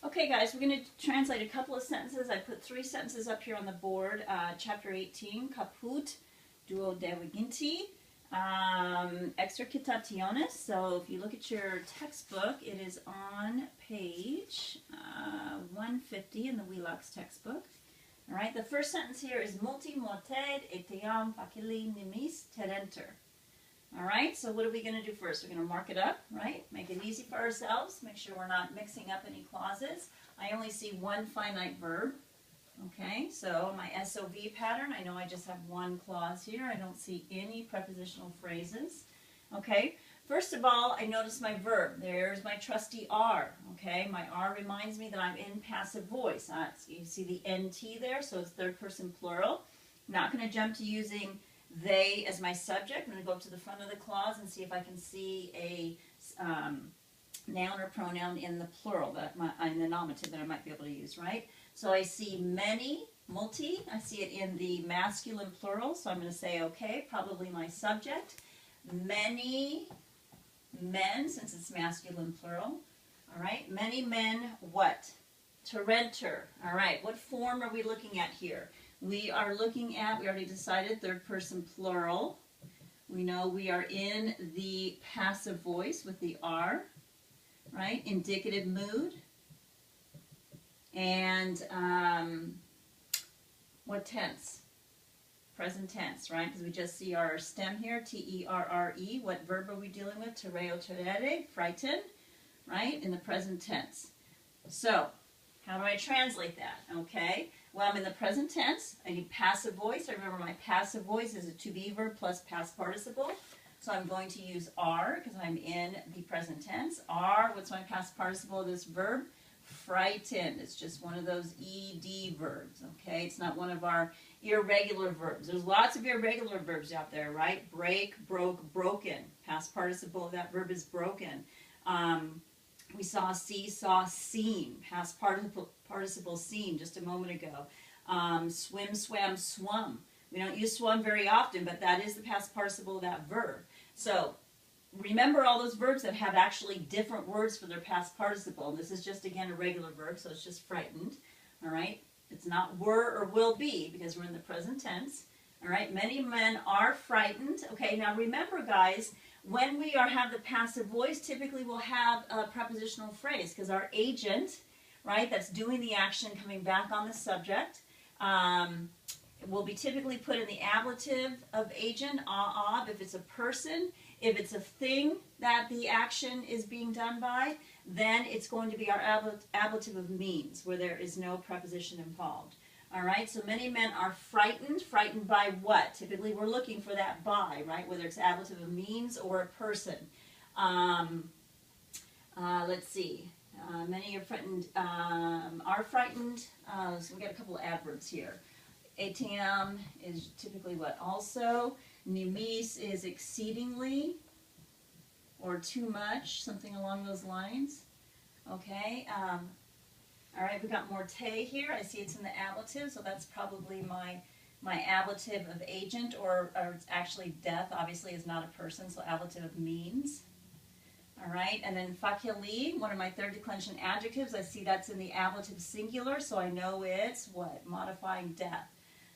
Okay, guys, we're going to translate a couple of sentences. I put 3 sentences up here on the board. Chapter 18, Caput duodeviginti, exercitationes. So if you look at your textbook, it is on page 150 in the Wheelock's textbook. All right, the first sentence here is multi morted etiam facili nimis terenter. All right, so what are we going to do first? We're going to mark it up, right? Make it easy for ourselves. Make sure we're not mixing up any clauses. I only see one finite verb. Okay, so my SOV pattern, I know I just have one clause here. I don't see any prepositional phrases. Okay, first of all, I notice my verb. There's my trusty R. Okay, my R reminds me that I'm in passive voice. You see the NT there, so it's third person plural. I'm not going to jump to using they as my subject. I'm going to go up to the front of the clause and see if I can see a noun or pronoun in the plural, in the nominative that I might be able to use, right? So I see many, multi. I see it in the masculine plural, so I'm going to say, okay, probably my subject. Many men, since it's masculine plural. All right, many men what? Terenter. All right, what form are we looking at here? We are looking at, we already decided, third person plural. We know we are in the passive voice with the R, right? Indicative mood. And what tense? Present tense, right? Because we just see our stem here, T-E-R-R-E. What verb are we dealing with? Terreo, terere, frighten, right? In the present tense. So, how do I translate that? Okay. Well, I'm in the present tense. I need passive voice. I remember my passive voice is a to be verb plus past participle. So I'm going to use are because I'm in the present tense. Are, what's my past participle of this verb? Frightened. It's just one of those ED verbs, okay? It's not one of our irregular verbs. There's lots of irregular verbs out there, right? Break, broke, broken. Past participle of that verb is broken. We saw see, saw, seen. Past participle seen just a moment ago. Swim, swam, swum. We don't use swum very often, but that is the past participle of that verb. So remember all those verbs that have actually different words for their past participle. This is just, again, a regular verb, so it's just frightened. All right? It's not were or will be because we're in the present tense. All right? Many men are frightened. Okay, now remember, guys, when we have the passive voice, typically we'll have a prepositional phrase because our agent, right, that's doing the action coming back on the subject, will be typically put in the ablative of agent, ob, if it's a person. If it's a thing that the action is being done by, then it's going to be our ablative of means, where there is no preposition involved. All right, so many men are frightened. Frightened by what? Typically we're looking for that by, right, whether it's ablative of means or a person. Let's see. Many are frightened. So we got a couple of adverbs here. Etiam is typically what? Also. Nimis is exceedingly or too much, something along those lines. Okay. All right, we got morte here. I see it's in the ablative, so that's probably my ablative of agent, or it's actually death. Obviously, is not a person, so ablative of means. All right, and then facili, one of my third declension adjectives. I see that's in the ablative singular, so I know it's what? Modifying death.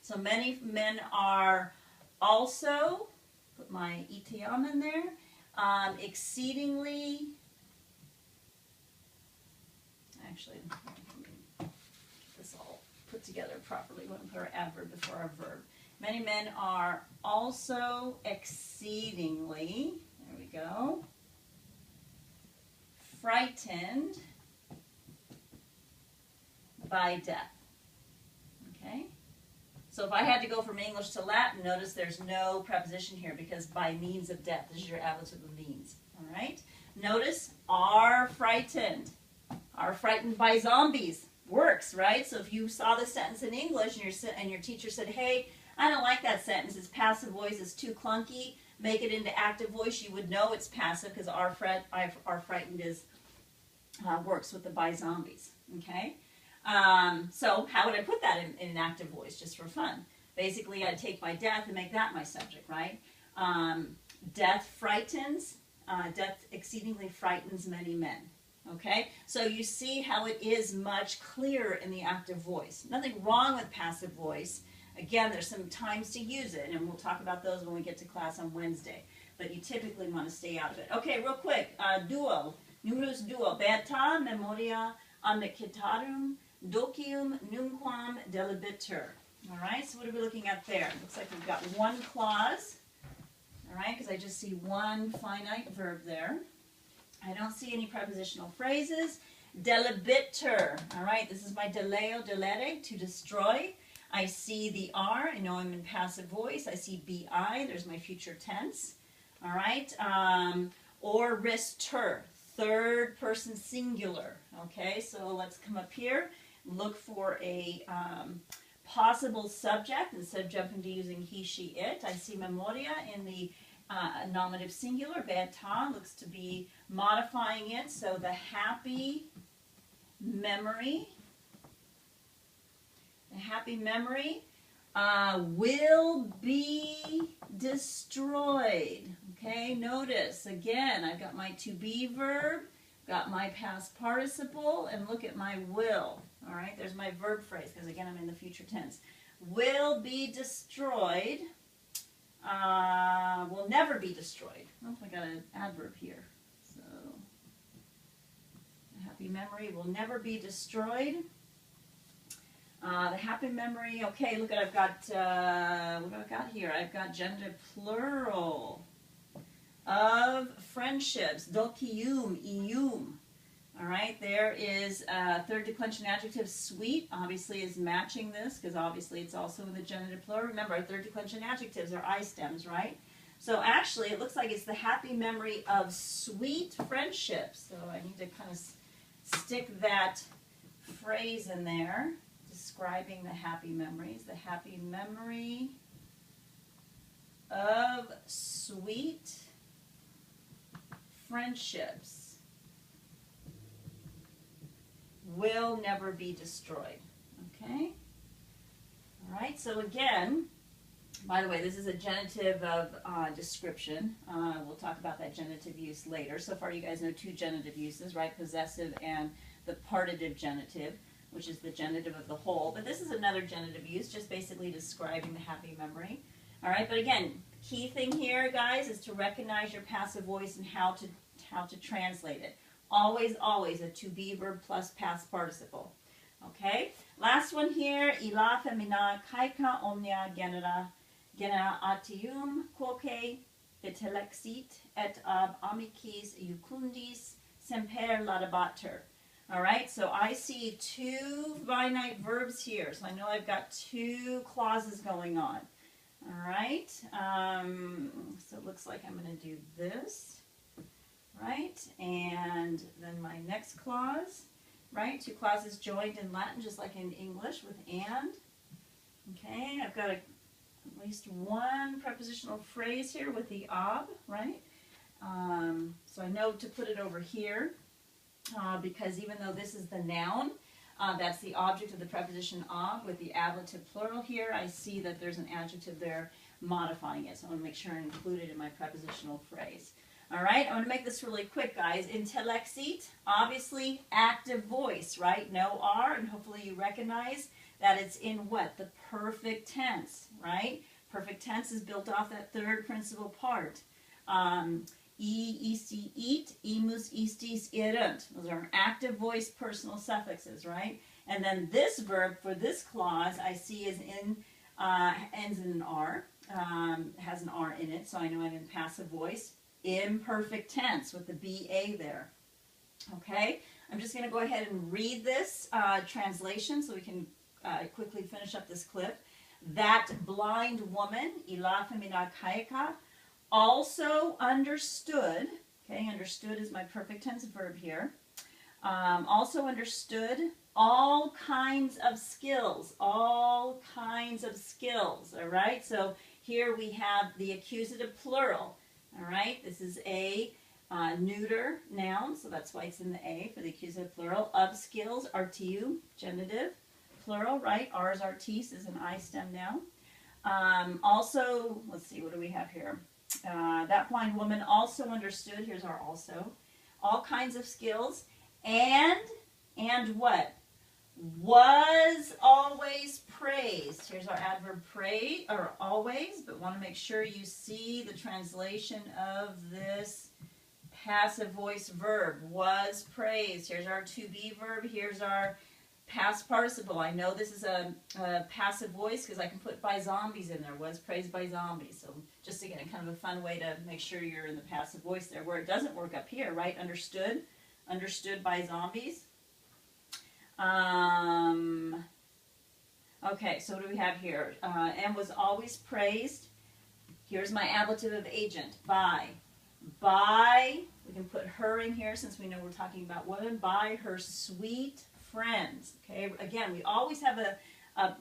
So many men are also, put my etiam in there, exceedingly, actually, get this all put together properly. We're going to put our adverb before our verb. Many men are also exceedingly, there we go, frightened by death. Okay? So if I had to go from English to Latin, notice there's no preposition here because by means of death. This is your ablative of means. All right? Notice are frightened. Are frightened by zombies. Works, right? So if you saw the sentence in English and your teacher said, hey, I don't like that sentence. It's passive voice. It's too clunky. Make it into active voice. You would know it's passive because are frightened is works with the by zombies. Okay? So how would I put that in an active voice just for fun? Basically, I'd take my death and make that my subject, right? Death frightens, death exceedingly frightens many men. Okay, so you see how it is much clearer in the active voice. Nothing wrong with passive voice. Again, there's some times to use it, and we'll talk about those when we get to class on Wednesday. But you typically want to stay out of it. Okay, real quick. Duo. Numerus duo. Beta memoria amicitarum docium numquam delibitur. All right, so what are we looking at there? Looks like we've got one clause. All right, because I just see one finite verb there. I don't see any prepositional phrases. Delibitur. All right, this is my deleo, delere, to destroy. I see the R. I know I'm in passive voice. I see bi. There's my future tense. All right. Orister. Third person singular. Okay, so let's come up here. Look for a possible subject instead of jumping to using he, she, it. I see memoria in the nominative singular. Beta looks to be modifying it. So the happy memory. The happy memory will be destroyed. Okay, notice again, I've got my to be verb, got my past participle, and look at my will. All right, there's my verb phrase because again, I'm in the future tense. Will be destroyed. Will never be destroyed. Oh, I got an adverb here. So, the happy memory will never be destroyed. The happy memory, okay, look at, I've got, what have I got here? I've got genitive plural of friendships, docium, ium. All right, there is third declension adjective, sweet, obviously is matching this, because obviously it's also in the genitive plural. Remember, our third declension adjectives are I stems, right? So actually, it looks like it's the happy memory of sweet friendships. So I need to kind of stick that phrase in there, describing the happy memories. The happy memory of sweet friendships will never be destroyed. Okay? All right, so again, by the way, this is a genitive of description. We'll talk about that genitive use later. So far, you guys know two genitive uses, right? Possessive and the partitive genitive, which is the genitive of the whole. But this is another genitive use, just basically describing the happy memory. All right, but again, key thing here, guys, is to recognize your passive voice and how to translate it. Always, always a to be verb plus past participle. Okay, last one here. Illa femina kaika omnia genera atium quoque vitelexit et ab amicis iucundis semper ladabatur. All right, so I see two finite verbs here. So I know I've got two clauses going on. All right, so it looks like I'm going to do this, right? And then my next clause, right? Two clauses joined in Latin, just like in English with and. Okay, I've got at least one prepositional phrase here with the ob, right? So I know to put it over here. Because even though this is the noun, that's the object of the preposition of with the ablative plural here, I see that there's an adjective there modifying it. So I want to make sure I include it in my prepositional phrase. All right, I want to make this really quick, guys. Intellexit, obviously active voice, right? No R, and hopefully you recognize that it's in what? The perfect tense, right? Perfect tense is built off that third principal part. Isti, eat, imus, istis, erunt. Those are active voice personal suffixes, right? And then this verb for this clause I see is ends in an R, has an R in it, so I know I'm in passive voice. Imperfect tense with the BA there. Okay, I'm just going to go ahead and read this translation so we can quickly finish up this clip. That blind woman, illa femina kaika, also understood, okay, understood is my perfect tense verb here, also understood all kinds of skills, all right? So here we have the accusative plural, all right? This is a neuter noun, so that's why it's in the A for the accusative plural. Of skills, artiu, genitive, plural, right? Ars artis is an I stem noun. Also, let's see, what do we have here? That blind woman also understood, here's our also, all kinds of skills, And what? Was always praised. Here's our adverb praise, or always, but want to make sure you see the translation of this passive voice verb. Was praised. Here's our to be verb. Here's our past participle. I know this is a passive voice because I can put by zombies in there. Was praised by zombies. So just again, kind of a fun way to make sure you're in the passive voice there, where it doesn't work up here, right? Understood. Understood by zombies. Okay, so what do we have here? And was always praised. Here's my ablative of agent. By. By, we can put her in here since we know we're talking about women. By her sweet friends. Okay, again, we always have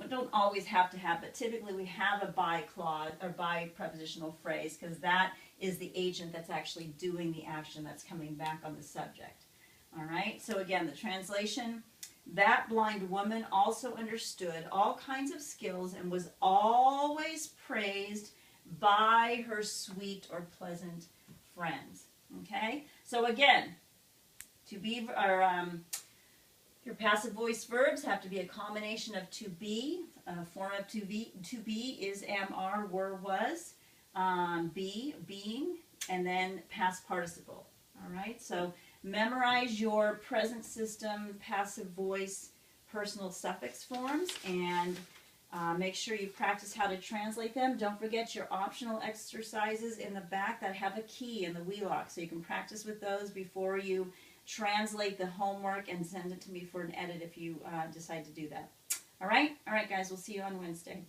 we don't always have to have, but typically we have a by clause or by prepositional phrase because that is the agent that's actually doing the action that's coming back on the subject. All right, so again, the translation: that blind woman also understood all kinds of skills and was always praised by her sweet or pleasant friends. Okay, so again, to be your passive voice verbs have to be a combination of to be. Form of to be is am, are, were, was. Be, being, and then past participle. All right, so memorize your present system, passive voice, personal suffix forms, and make sure you practice how to translate them. Don't forget your optional exercises in the back that have a key in the Wheelock, so you can practice with those before you translate the homework and send it to me for an edit if you decide to do that. All right, guys, we'll see you on Wednesday.